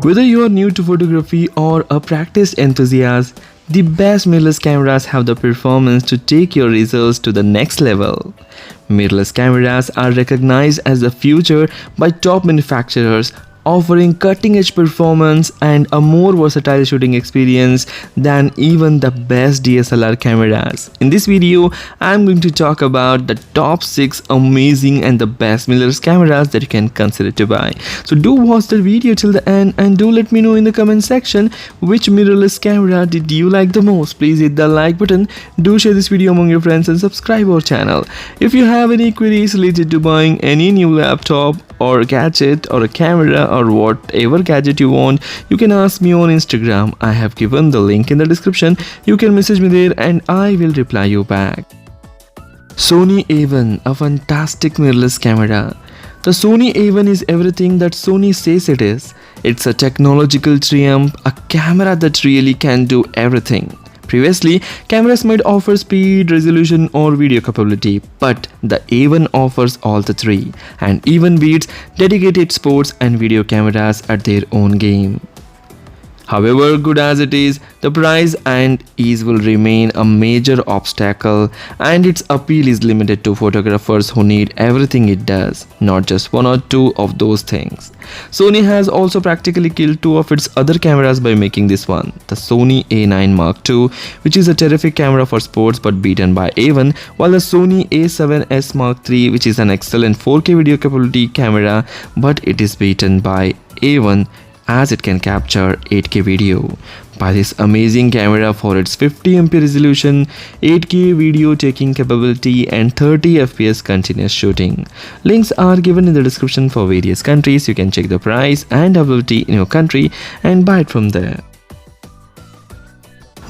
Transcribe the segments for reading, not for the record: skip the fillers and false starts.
Whether you are new to photography or a practiced enthusiast, the best mirrorless cameras have the performance to take your results to the next level. Mirrorless cameras are recognized as the future by top manufacturers, offering cutting-edge performance and a more versatile shooting experience than even the best DSLR cameras. In this video, I'm going to talk about the top 6 amazing and the best mirrorless cameras that you can consider to buy. So do watch the video till the end and do let me know in the comment section which mirrorless camera did you like the most. Please hit the like button, do share this video among your friends and subscribe our channel. If you have any queries related to buying any new laptop or gadget or a camera or whatever gadget you want, you can ask me on Instagram. I have given the link in the description. You can message me there and I will reply you back. Sony A1, a fantastic mirrorless camera. The Sony A1 is everything that Sony says it is. It's a technological triumph, a camera that really can do everything. Previously, cameras might offer speed, resolution or video capability, but the A1 offers all the three and even beats dedicated sports and video cameras at their own game. However good as it is, the price and ease will remain a major obstacle, and its appeal is limited to photographers who need everything it does, not just one or two of those things. Sony has also practically killed two of its other cameras by making this one, the Sony A9 Mark II, which is a terrific camera for sports but beaten by A1, while the Sony A7S Mark III, which is an excellent 4K video capability camera, but it is beaten by A1 as it can capture 8K video. Buy this amazing camera for its 50MP resolution, 8K video taking capability and 30 FPS continuous shooting. Links are given in the description for various countries. You can check the price and availability in your country and buy it from there.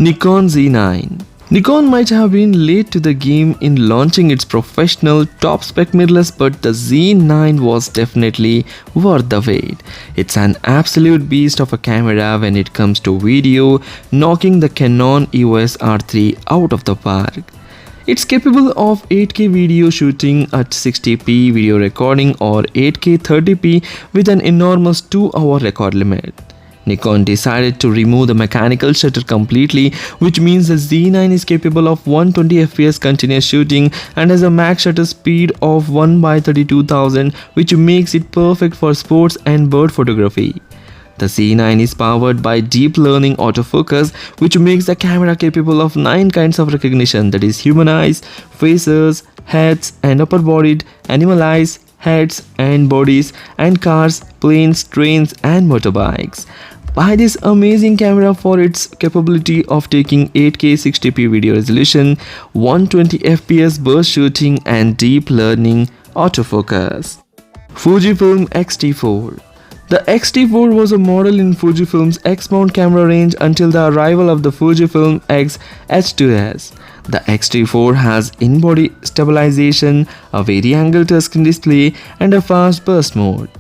Nikon Z9. Nikon might have been late to the game in launching its professional top-spec mirrorless, but the Z9 was definitely worth the wait. It's an absolute beast of a camera when it comes to video, knocking the Canon EOS R3 out of the park. It's capable of 8K video shooting at 60p video recording or 8K 30p with an enormous 2-hour record limit. Nikon decided to remove the mechanical shutter completely, which means the Z9 is capable of 120fps continuous shooting and has a max shutter speed of 1/32,000, which makes it perfect for sports and bird photography. The Z9 is powered by deep learning autofocus, which makes the camera capable of 9 kinds of recognition, that is human eyes, faces, heads and upper-bodied, animal eyes, heads and bodies, and cars, planes, trains and motorbikes. Buy this amazing camera for its capability of taking 8K 60p video resolution, 120fps burst shooting and deep learning autofocus. Fujifilm XT4. The XT4 was a model in Fujifilm's X-mount camera range until the arrival of the Fujifilm XH2S. The XT4 has in-body stabilization, a vari-angle touchscreen display and a fast burst mode.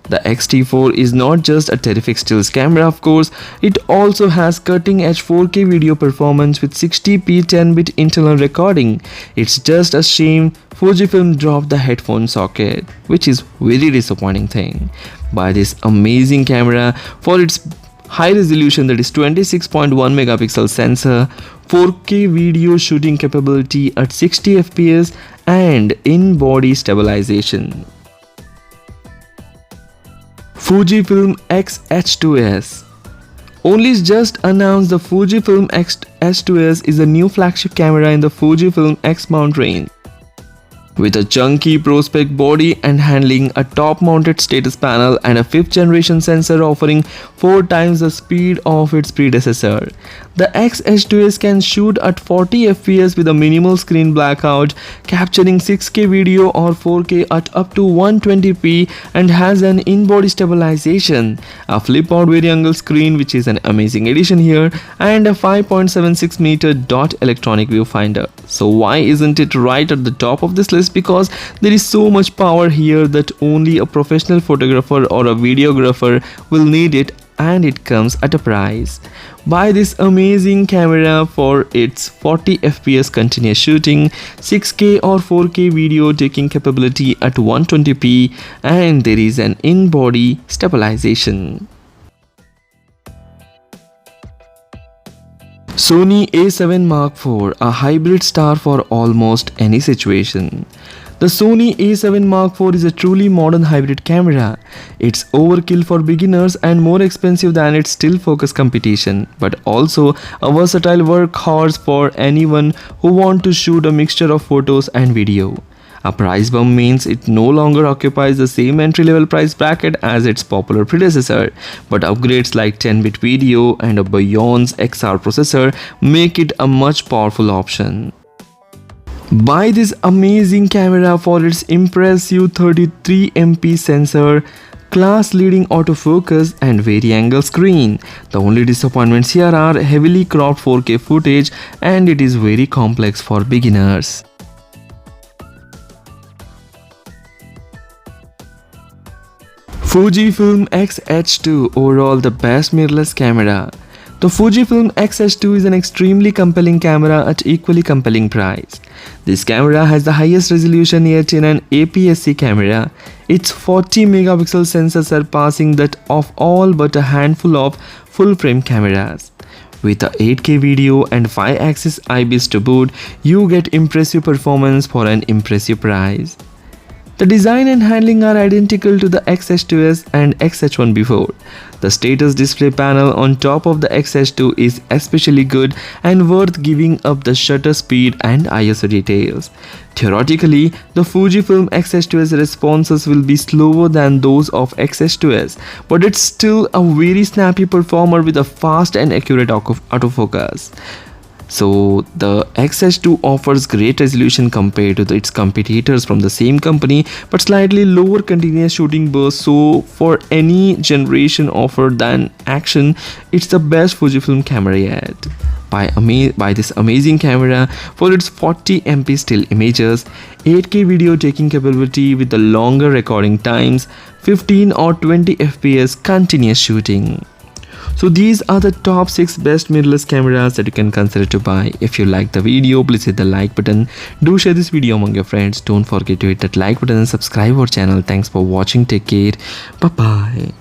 The XT4 is not just a terrific stills camera, of course, it also has cutting-edge 4K video performance with 60p 10-bit internal recording. It's just a shame Fujifilm dropped the headphone socket, which is very disappointing thing. Buy this amazing camera for its high resolution, that is 26.1 megapixel sensor, 4K video shooting capability at 60 fps and in-body stabilization. Fujifilm XH2S. Only just announced, the Fujifilm XH2S is a new flagship camera in the Fujifilm X-mount range. With a chunky pro-spec body and handling a top-mounted status panel and a 5th generation sensor offering 4 times the speed of its predecessor. The XH2S can shoot at 40 fps with a minimal screen blackout, capturing 6K video or 4K at up to 120p, and has an in-body stabilization, a flip-out vari-angle screen, which is an amazing addition here, and a 5.76 meter dot electronic viewfinder. So why isn't it right at the top of this list? Because there is so much power here that only a professional photographer or a videographer will need it, and it comes at a price. Buy this amazing camera for its 40 fps continuous shooting, 6K or 4K video taking capability at 120p, and there is an in-body stabilization. Sony A7 Mark IV, a hybrid star for almost any situation. The Sony A7 Mark IV is a truly modern hybrid camera. It's overkill for beginners and more expensive than its still focus competition, but also a versatile workhorse for anyone who wants to shoot a mixture of photos and video. A price bump means it no longer occupies the same entry-level price bracket as its popular predecessor, but upgrades like 10-bit video and a Beyond's XR processor make it a much powerful option. Buy this amazing camera for its impressive 33MP sensor, class-leading autofocus and vari-angle screen. The only disappointments here are heavily cropped 4K footage, and it is very complex for beginners. Fujifilm XH2, overall the best mirrorless camera. The Fujifilm XH2 is an extremely compelling camera at equally compelling price. This camera has the highest resolution yet in an APS-C camera. Its 40 megapixel sensor surpassing that of all but a handful of full-frame cameras. With a 8K video and 5-axis IBIS to boot, you get impressive performance for an impressive price. The design and handling are identical to the XH2S and XH1 before. The status display panel on top of the XH2 is especially good and worth giving up the shutter speed and ISO details. Theoretically, the Fujifilm XH2S responses will be slower than those of XH2S, but it's still a very snappy performer with a fast and accurate autofocus. So the XH2 offers great resolution compared to its competitors from the same company, but slightly lower continuous shooting burst. So for any generation offered than action, it's the best Fujifilm camera yet. Buy this amazing camera for its 40MP still images, 8K video taking capability with the longer recording times, 15 or 20 FPS continuous shooting. So these are the top 6 best mirrorless cameras that you can consider to buy. If you like the video, please hit the like button. Do share this video among your friends. Don't forget to hit that like button and subscribe our channel. Thanks for watching. Take care. Bye bye.